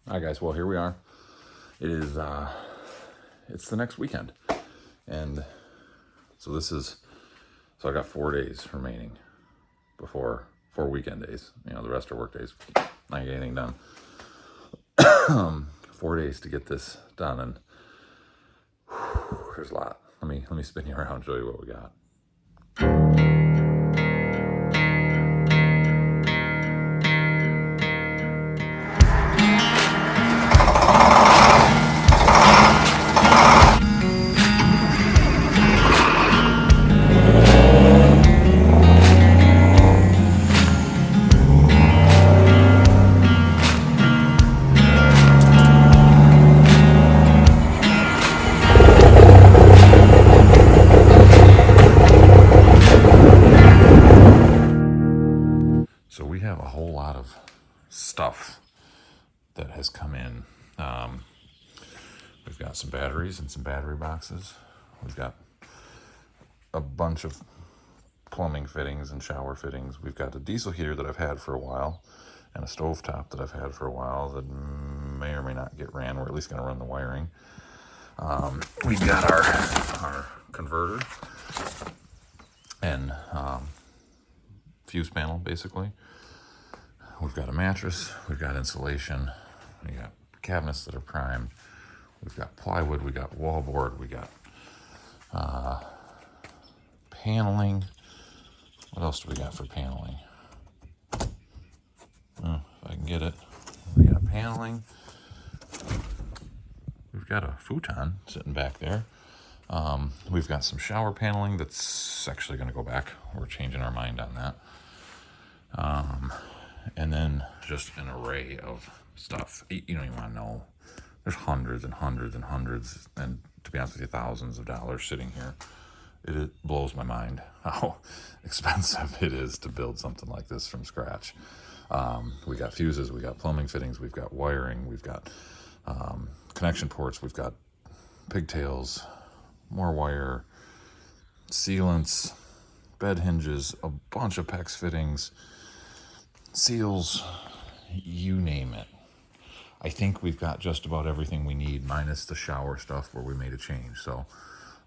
Hi guys, well here we are. It is it's the next weekend. And so I got 4 days remaining before 4 weekend days. You know, the rest are work days. Not get anything done. 4 days to get this done, and there's a lot. Let me spin you around and show you what we got. So we have a whole lot of stuff that has come in. We've got some batteries and some battery boxes. We've got a bunch of plumbing fittings and shower fittings. We've got a diesel heater that I've had for a while and a stovetop that I've had for a while that may or may not get ran. We're at least going to run the wiring. We've got our converter and fuse panel, basically. We've got a mattress, we've got insulation, we got cabinets that are primed, we've got plywood, we got wallboard, we got paneling. What else do we got for paneling? Oh, if I can get it. We got paneling. We've got a futon sitting back there. We've got some shower paneling that's actually going to go back. We're changing our mind on that. And then just an array of stuff. You don't even want to know. There's hundreds and hundreds and hundreds, and to be honest with you, thousands of dollars sitting here. It blows my mind how expensive it is to build something like this from scratch. We got fuses, we got plumbing fittings, we've got wiring, we've got connection ports, we've got pigtails, more wire, sealants, bed hinges, a bunch of PEX fittings, seals, you name it. I think we've got just about everything we need, minus the shower stuff where we made a change. So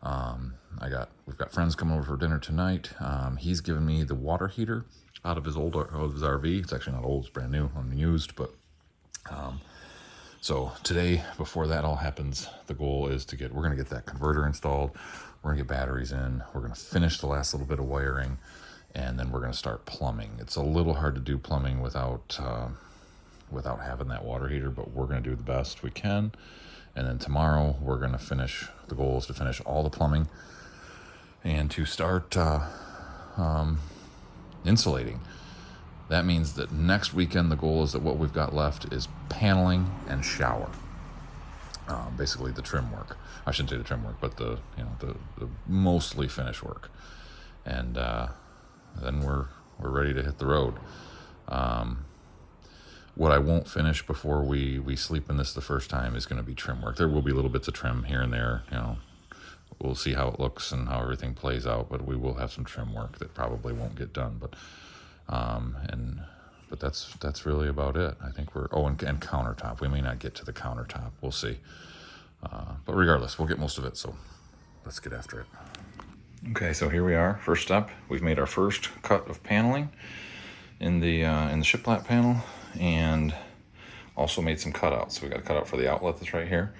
we've got friends coming over for dinner tonight. He's given me the water heater out of his RV. It's actually not old, it's brand new, unused. But so today, before that all happens, the goal is we're gonna get that converter installed. We're gonna get batteries in. We're gonna finish the last little bit of wiring, and then we're gonna start plumbing. It's a little hard to do plumbing without having that water heater, but we're gonna do the best we can. And then tomorrow we're gonna the goal is to finish all the plumbing and to start insulating. That means that next weekend the goal is that what we've got left is paneling and shower. Basically the trim work. I shouldn't say the trim work, but the mostly finish work. And then we're ready to hit the road. What I won't finish before we sleep in this the first time is going to be trim work. There will be little bits of trim here and there. We'll see how it looks and how everything plays out, but we will have some trim work that probably won't get done. But that's really about it. I think and countertop. We may not get to the countertop. We'll see. But regardless, we'll get most of it. So let's get after it. Okay, so here we are. First step, we've made our first cut of paneling in the shiplap panel, and also made some cutouts. So we got a cutout for the outlet that's right here.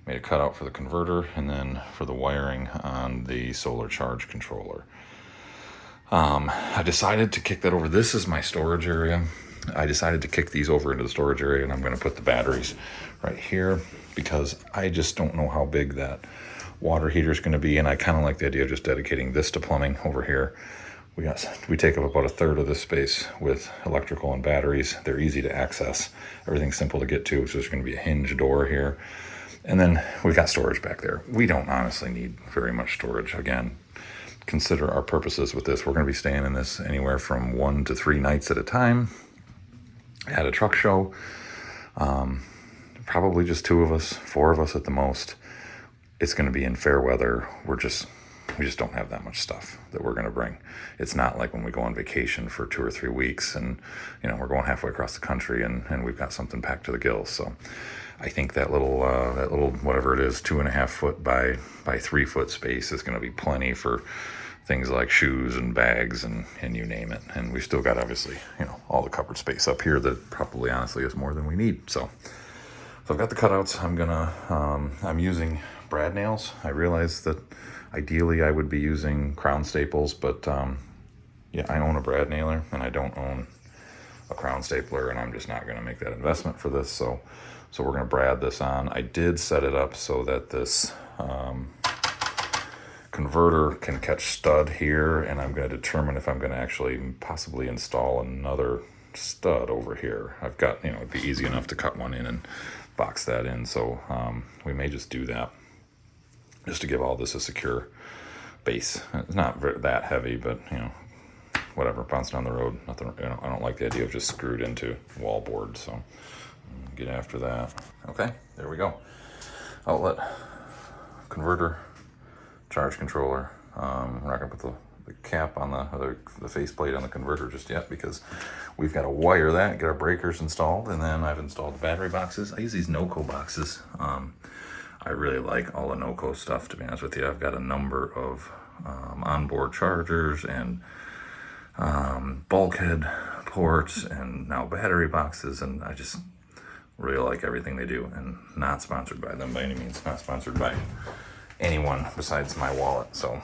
Made a cutout for the converter, and then for the wiring on the solar charge controller. I decided to kick that over. This is my storage area. I decided to kick these over into the storage area, and I'm going to put the batteries right here because I just don't know how big that water heater is going to be, and I kind of like the idea of just dedicating this to plumbing over here. We take up about a third of this space with electrical and batteries. They're easy to access. Everything's simple to get to. So there's going to be a hinge door here. And then we've got storage back there. We don't honestly need very much storage. Again, consider our purposes with this. We're going to be staying in this anywhere from 1 to 3 nights at a time at a truck show. Probably just 2 of us, 4 of us at the most. It's going to be in fair weather. We're just we just don't have that much stuff that we're going to bring. It's not like when we go on vacation for 2 or 3 weeks and, you know, we're going halfway across the country and we've got something packed to the gills. So I think that little whatever it is, 2.5 foot by 3 foot space is going to be plenty for things like shoes and bags and you name it. And we've still got, obviously, you know, all the cupboard space up here that probably honestly is more than we need. So I've got the cutouts. I'm using brad nails. I realize that ideally I would be using crown staples, but yeah, I own a brad nailer and I don't own a crown stapler, and I'm just not going to make that investment for this. So we're going to brad this on. I did set it up so that this converter can catch stud here, and I'm going to determine if I'm going to actually possibly install another stud over here. I've got, you know, it'd be easy enough to cut one in and box that in. So we may just do that just to give all this a secure base. It's not that heavy, but, you know, whatever, bouncing on the road, nothing. You know, I don't like the idea of just screwed into wall board, so get after that. Okay, there we go. Outlet, converter, charge controller. We're not gonna put the cap on the faceplate on the converter just yet because we've got to wire that, get our breakers installed, and then I've installed the battery boxes. I use these NOCO boxes. I really like all the NOCO stuff, to be honest with you. I've got a number of onboard chargers and bulkhead ports and now battery boxes, and I just really like everything they do, and not sponsored by them by any means, not sponsored by anyone besides my wallet. So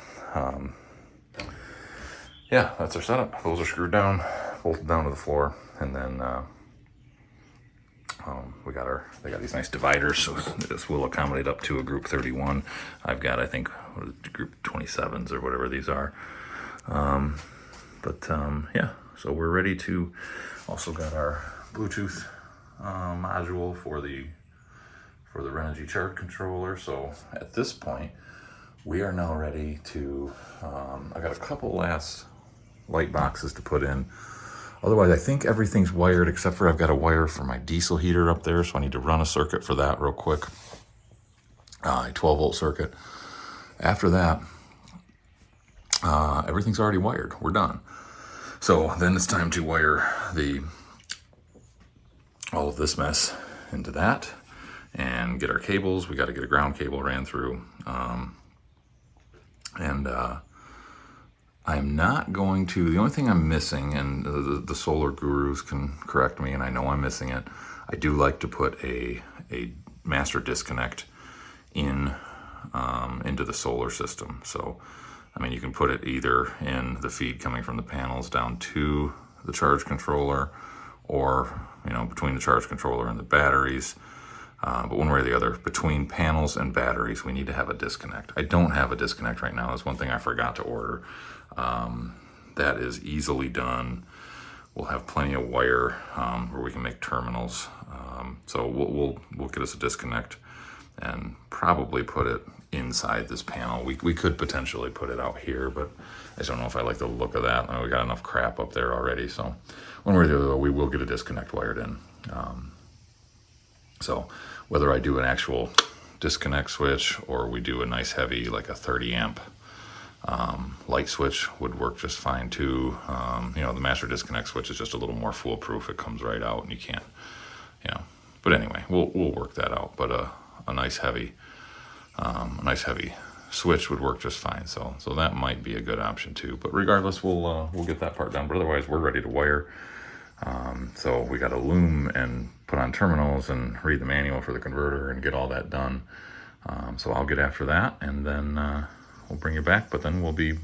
yeah, that's our setup. Those are screwed down, bolted down to the floor, and then they got these nice dividers, so this will accommodate up to a group 31. I've got, I think, group 27s or whatever these are. Yeah, so we're ready to, also got our Bluetooth module for the Renogy charge controller. So at this point, we are now ready to, I got a couple last light boxes to put in. Otherwise, I think everything's wired except for I've got a wire for my diesel heater up there, so I need to run a circuit for that real quick, a 12-volt circuit. After that, everything's already wired. We're done. So then it's time to wire all of this mess into that and get our cables. We got to get a ground cable ran through. I'm not going to, the only thing I'm missing, and the solar gurus can correct me, and I know I'm missing it, I do like to put a master disconnect into the solar system. So, I mean, you can put it either in the feed coming from the panels down to the charge controller, or, you know, between the charge controller and the batteries. But one way or the other, between panels and batteries, we need to have a disconnect. I don't have a disconnect right now. That's one thing I forgot to order. That is easily done. We'll have plenty of wire where we can make terminals. So we'll get us a disconnect and probably put it inside this panel. We could potentially put it out here, but I just don't know if I like the look of that. We got enough crap up there already. So one way or the other, we will get a disconnect wired in. So whether I do an actual disconnect switch or we do a nice heavy, like a 30 amp light switch, would work just fine too. You know, the master disconnect switch is just a little more foolproof. It comes right out and you can't, you know, but anyway, we'll work that out. But a nice heavy switch would work just fine. So that might be a good option too. But regardless, we'll get that part done. But otherwise, we're ready to wire. So we got to loom and put on terminals and read the manual for the converter and get all that done. So I'll get after that, and then we'll bring you back. But then we'll be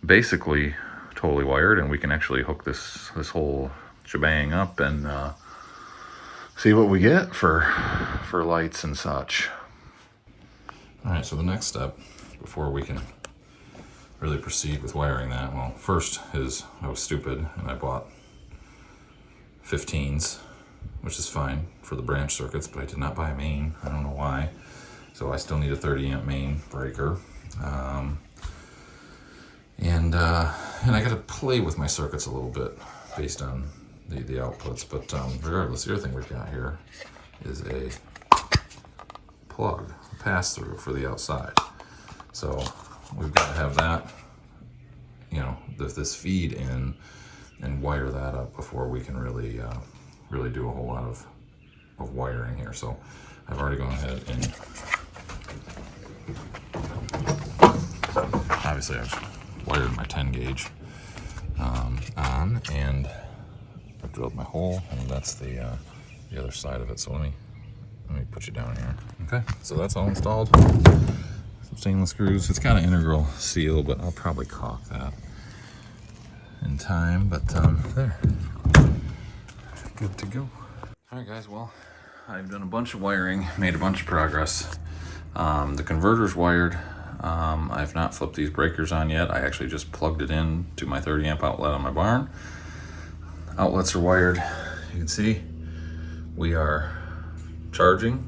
basically totally wired, and we can actually hook this whole shebang up and see what we get for lights and such. All right, so the next step before we can really proceed with wiring that, well, first is I was stupid and I bought 15s, which is fine for the branch circuits, but I did not buy a main. I don't know why. So I still need a 30 amp main breaker. And I got to play with my circuits a little bit based on the outputs. But regardless, the other thing we've got here is a plug, a pass-through for the outside. So we've got to have that, you know, this feed in and wire that up before we can really really do a whole lot of wiring here. So I've already gone ahead and obviously I've wired my 10 gauge on, and I've drilled my hole, and that's the other side of it. So let me put you down here. Okay, so that's all installed. Some stainless screws. It's kind of integral seal, but I'll probably caulk that in time. But there, good to go. All right, guys. Well, I've done a bunch of wiring, made a bunch of progress. The converter's wired. I've not flipped these breakers on yet. I actually just plugged it in to my 30 amp outlet on my barn. Outlets are wired. You can see we are charging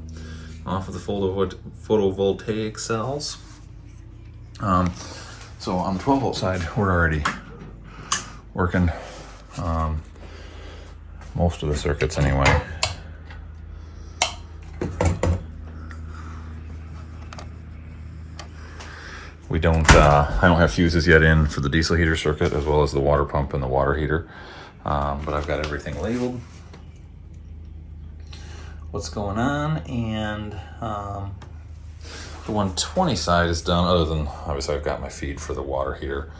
off of the photovoltaic cells. So on the 12 volt side, we're already working most of the circuits anyway. We don't, I don't have fuses yet in for the diesel heater circuit, as well as the water pump and the water heater. But I've got everything labeled, what's going on, and the 120 side is done, other than obviously I've got my feed for the water heater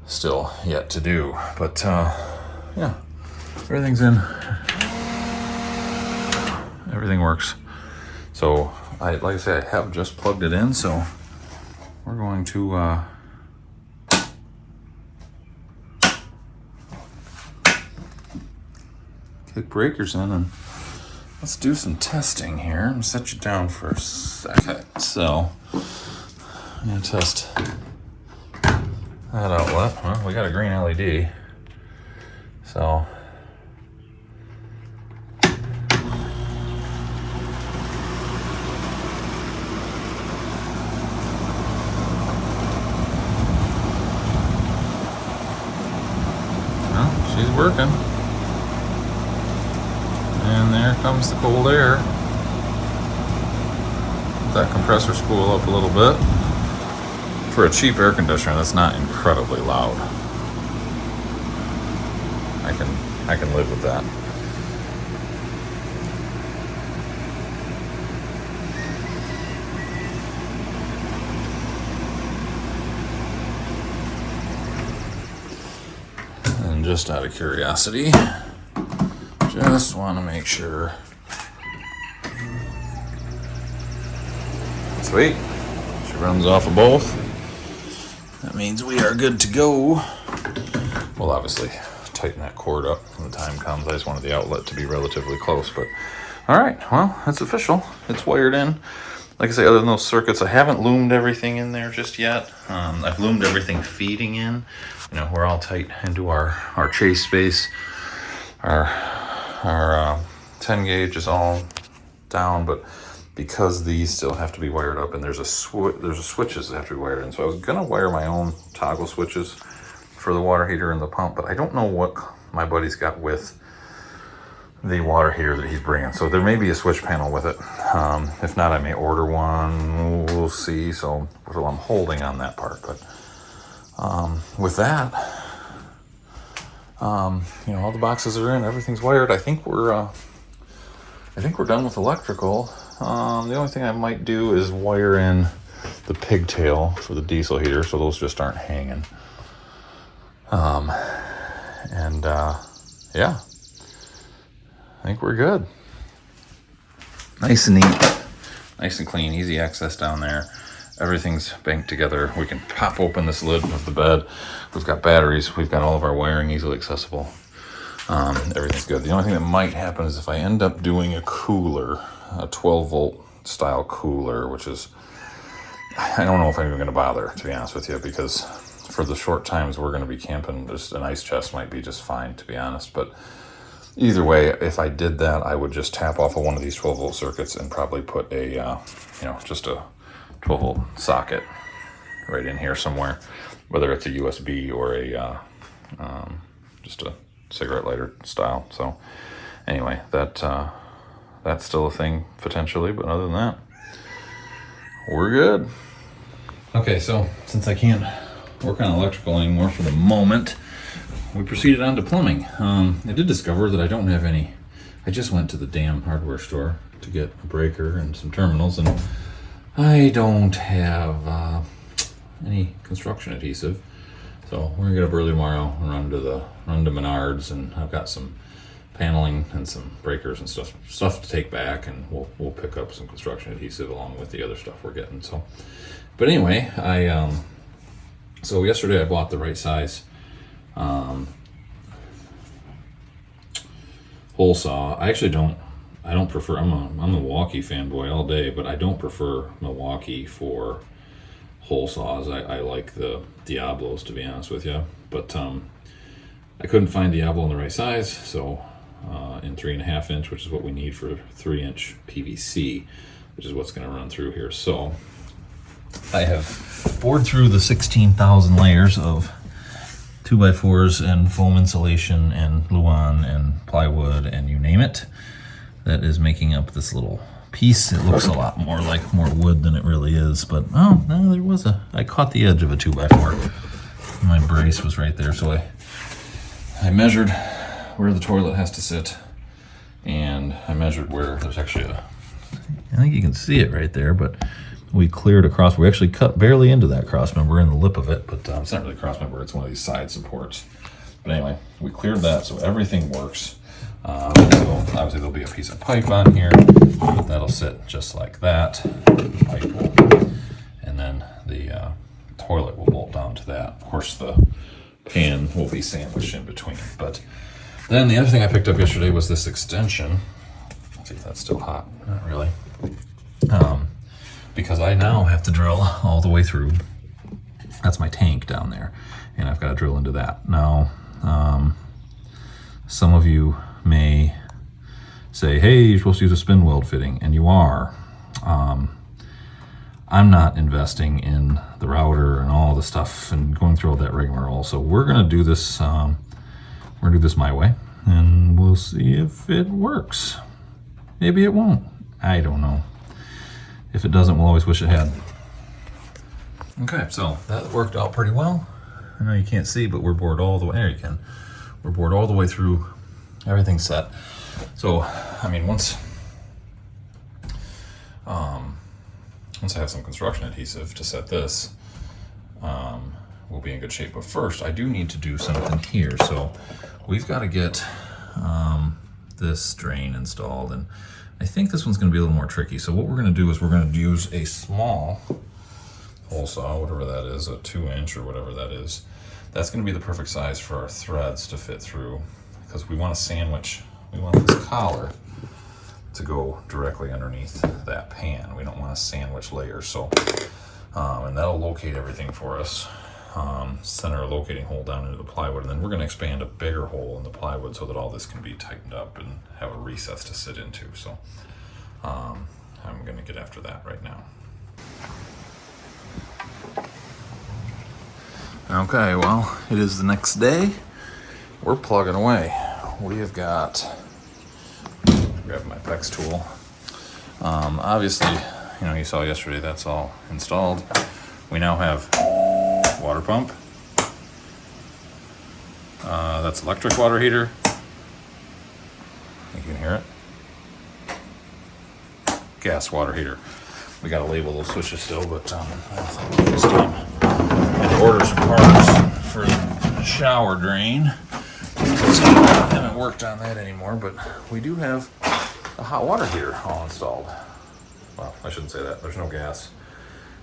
still yet to do. But yeah, everything's in, everything works. So like I say, I have just plugged it in, so we're going to kick breakers in and let's do some testing here. I'm gonna set you down for a second. So I'm gonna test that outlet. Well, we got a green LED. So she's working. And there comes the cold air. Let that compressor spool up a little bit. For a cheap air conditioner, that's not incredibly loud. I can live with that. And just out of curiosity, just want to make sure. Sweet. She runs off of both. That means we are good to go. We'll obviously tighten that cord up when the time comes. I just wanted the outlet to be relatively close, but all right, well, it's official. It's wired in. Like I say, other than those circuits, I haven't loomed everything in there just yet. I've loomed everything feeding in. You know, we're all tight into our chase space. Our 10 gauge is all down, but because these still have to be wired up, and there's a switches that have to be wired in. So I was gonna wire my own toggle switches for the water heater and the pump, but I don't know what my buddy's got with the water heater that he's bringing. So there may be a switch panel with it. If not, I may order one. We'll see. So I'm holding on that part. But with that, you know, all the boxes are in. Everything's wired. I think we're done with electrical. The only thing I might do is wire in the pigtail for the diesel heater, so those just aren't hanging. Yeah, I think we're good. Nice and neat, nice and clean, easy access down there. Everything's banked together. We can pop open this lid of the bed. We've got batteries. We've got all of our wiring easily accessible. Everything's good. The only thing that might happen is if I end up doing a cooler, a 12 volt style cooler, which is, I don't know if I'm even going to bother, to be honest with you, because for the short times we're going to be camping, just an ice chest might be just fine, to be honest. But either way, if I did that, I would just tap off of one of these 12 volt circuits and probably put a, you know, just a 12 volt socket right in here somewhere, whether it's a USB or a, just a cigarette lighter style. So anyway, that's still a thing potentially, but other than that, we're good. Okay, so since I can't work on electrical anymore for the moment, we proceeded on to plumbing. I did discover that I don't have any. I just went to the damn hardware store to get a breaker and some terminals, and I don't have any construction adhesive. So we're gonna get up early tomorrow and run to Menards, and I've got some paneling and some breakers and stuff to take back, and we'll pick up some construction adhesive along with the other stuff we're getting. So, but anyway, so yesterday I bought the right size hole saw. I don't prefer. I'm a Milwaukee fanboy all day, but I don't prefer Milwaukee for hole saws. I like the Diablos, to be honest with you, but I couldn't find Diablo in the right size, so in 3.5 inch, which is what we need for 3-inch PVC, which is what's going to run through here. So I have bored through the 16,000 layers of 2x4s and foam insulation and Luan and plywood and you name it that is making up this little piece. It looks a lot more like more wood than it really is, but oh no, I caught the edge of a 2x4. My brace was right there, so I measured where the toilet has to sit, and I measured where there's actually I think you can see it right there, but we cleared across. We actually cut barely into that cross member in the lip of it, but it's not really a cross member, it's one of these side supports. But anyway, we cleared that, so everything works. So obviously there'll be a piece of pipe on here that'll sit just like that. Pipe will, and then the toilet will bolt down to that. Of course, the pan will be sandwiched in between. But then the other thing I picked up yesterday was this extension. Let's see if that's still hot. Not really. Because I now have to drill all the way through. That's my tank down there, and I've got to drill into that. Now, some of you may say, hey, you're supposed to use a spin weld fitting, and you are. I'm not investing in the router and all the stuff and going through all that rigmarole. So we're gonna do this. We're gonna do this my way, and we'll see if it works. Maybe it won't. I don't know. If it doesn't, we'll always wish it had. Okay, so that worked out pretty well. I know you can't see, but we're bored all the way. There you can. We're bored all the way through. Everything's set. So, I mean, once I have some construction adhesive to set this, we'll be in good shape. But first, I do need to do something here. So we've got to get this drain installed, and I think this one's going to be a little more tricky. So what we're going to do is we're going to use a small hole saw, whatever that is, a 2-inch or whatever that is. That's going to be the perfect size for our threads to fit through, because we want to sandwich. We want this collar to go directly underneath that pan. We don't want to sandwich layers. So, and that'll locate everything for us. Center a locating hole down into the plywood, and then we're going to expand a bigger hole in the plywood so that all this can be tightened up and have a recess to sit into. So I'm going to get after that right now. Okay, well, it is the next day. We're plugging away. We have got, grab my PEX tool. Obviously, you know, you saw yesterday, that's all installed. We now have water pump. That's electric water heater. I think you can hear it. Gas water heater. We got to label those switches still, but I think this time I had to order some parts for the shower drain. So I haven't worked on that anymore, but we do have a hot water heater all installed. Well, I shouldn't say that. There's no gas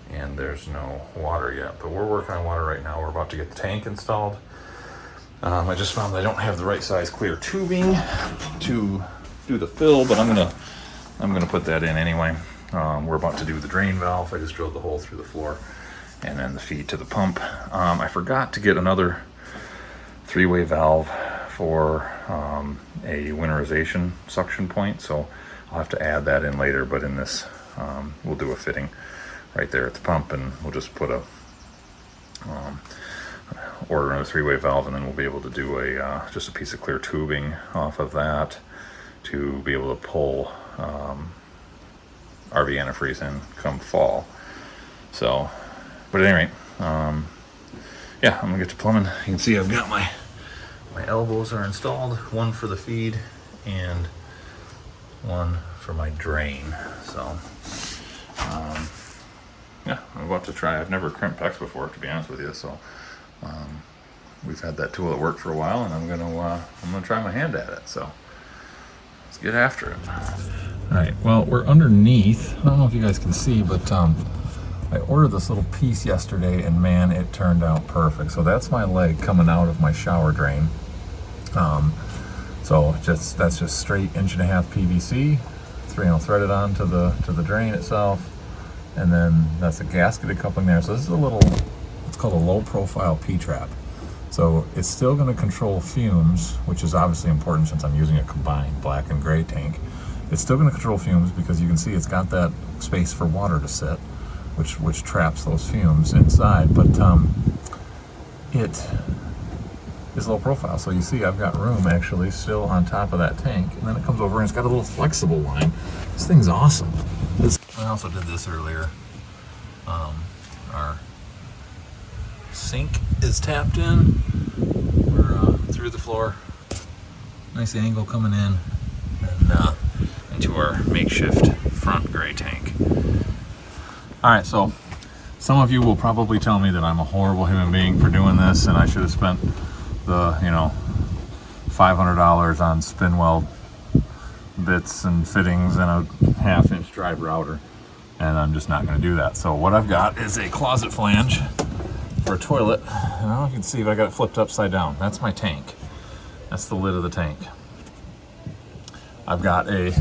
and there's no water yet, but we're working on water right now. We're about to get the tank installed. I just found that I don't have the right size clear tubing to do the fill, but I'm gonna put that in anyway. We're about to do the drain valve. I just drilled the hole through the floor, and then the feed to the pump. I forgot to get another 3-way valve for a winterization suction point, so I'll have to add that in later. But in this, we'll do a fitting right there at the pump, and we'll just put a order another 3-way valve, and then we'll be able to do a just a piece of clear tubing off of that to be able to pull RV antifreeze in come fall. So But at any rate, yeah, I'm gonna get to plumbing. You can see I've got my elbows are installed, one for the feed and one for my drain. So yeah, I'm about to try. I've never crimped PEX before, to be honest with you. So we've had that tool at work for a while, and I'm gonna try my hand at it. So let's get after it. All right. Well, we're underneath. I don't know if you guys can see, but I ordered this little piece yesterday, and man, it turned out perfect. So that's my leg coming out of my shower drain. So that's just straight 1.5 PVC, 3 threaded on to the drain itself, and then that's a gasketed coupling there. So this is a little, it's called a low profile P-trap. So it's still going to control fumes, which is obviously important since I'm using a combined black and gray tank. It's still going to control fumes because you can see it's got that space for water to sit, which traps those fumes inside. But it is low profile, so you see I've got room actually still on top of that tank, and then it comes over and it's got a little flexible line. This thing's awesome. I also did this earlier. Our sink is tapped in. We're through the floor. Nice angle coming in, and into our makeshift front gray tank. All right, so some of you will probably tell me that I'm a horrible human being for doing this, and I should have spent the $500 on spin weld bits and fittings and a 1/2-inch drive router, and I'm just not going to do that. So what I've got is a closet flange for a toilet. I don't know if you can see, but I got it flipped upside down. That's my tank. That's the lid of the tank. I've got a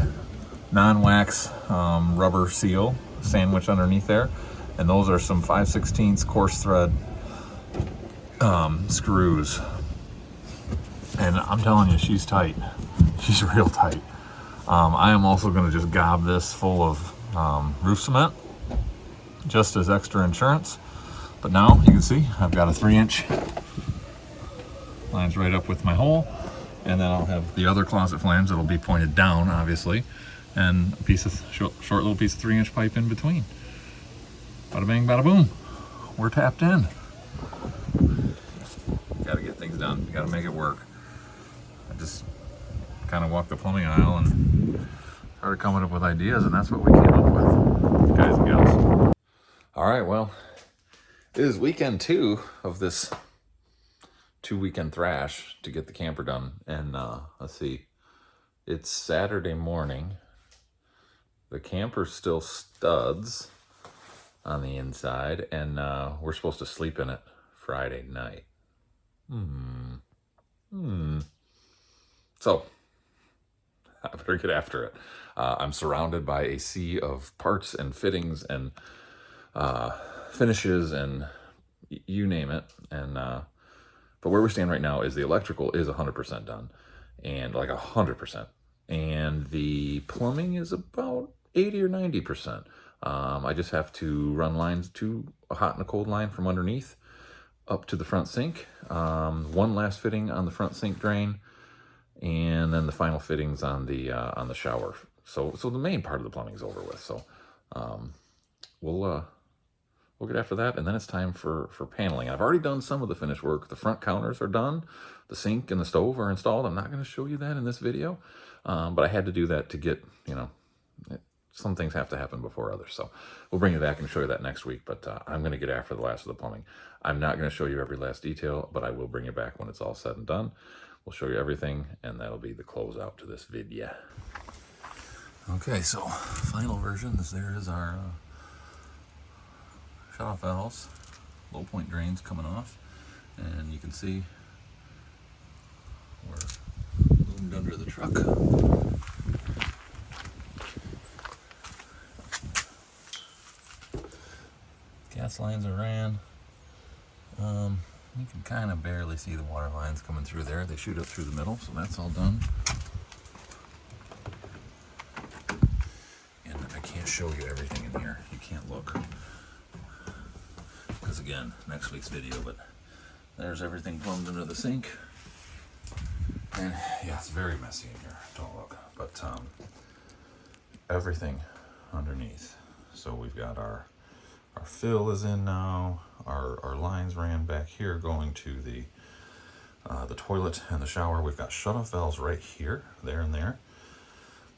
non-wax rubber seal sandwich underneath there, and those are some 5/16 coarse thread screws. And I'm telling you, she's tight. She's real tight. I am also going to just gob this full of roof cement, just as extra insurance. But now you can see I've got a 3-inch lines right up with my hole, and then I'll have the other closet flange that'll be pointed down, obviously, and a piece of short little piece of 3-inch pipe in between. Bada bang, bada boom. We're tapped in. Got to get things done. Got to make it work. I just kind of walked the plumbing aisle and started coming up with ideas, and that's what we came up with, guys and gals. All right, well, it is weekend 2 of this 2-weekend thrash to get the camper done. And let's see, it's Saturday morning. The camper's still studs on the inside, and we're supposed to sleep in it Friday night. So I better get after it. I'm surrounded by a sea of parts and fittings and finishes and you name it. And but where we stand right now is the electrical is 100% done, and like 100%, and the plumbing is about 80 or 90%. I just have to run lines to a hot and a cold line from underneath up to the front sink. One last fitting on the front sink drain, and then the final fittings on the shower. So the main part of the plumbing is over with. So we'll get after that, and then it's time for paneling. I've already done some of the finished work. The front counters are done. The sink and the stove are installed. I'm not going to show you that in this video, but I had to do that to get, some things have to happen before others. So we'll bring you back and show you that next week, but I'm going to get after the last of the plumbing. I'm not going to show you every last detail, but I will bring you back when it's all said and done. We'll show you everything, and that'll be the closeout to this video. Okay, so final version is there is our shut-off valves, low point drains coming off, and you can see we're loomed under the truck. Gas lines are ran. You can kind of barely see the water lines coming through there. They shoot up through the middle, so that's all done. And I can't show you everything in here. You can't look, because again, next week's video, but there's everything plumbed into the sink. And yeah, it's very messy in here. Don't look. But everything underneath. So we've got our Our fill is in now. Our lines ran back here going to the toilet and the shower. We've got shut-off valves right here, there and there.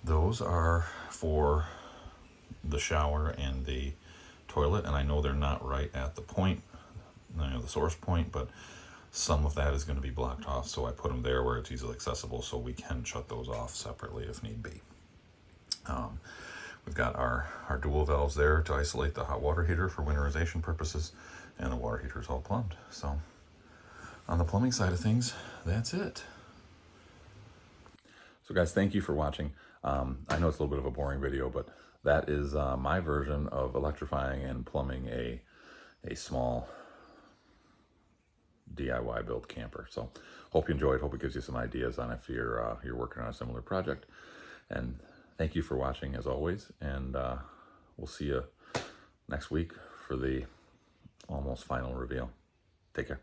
Those are for the shower and the toilet, and I know they're not right at the point, the source point, but some of that is going to be blocked off, so I put them there where it's easily accessible so we can shut those off separately if need be. We've got our dual valves there to isolate the hot water heater for winterization purposes, and the water heater is all plumbed. So on the plumbing side of things, that's it. So guys, thank you for watching. I know it's a little bit of a boring video, but that is my version of electrifying and plumbing a small DIY build camper. So hope you enjoyed. Hope it gives you some ideas on if you're working on a similar project. And thank you for watching as always. And we'll see you next week for the almost final reveal. Take care.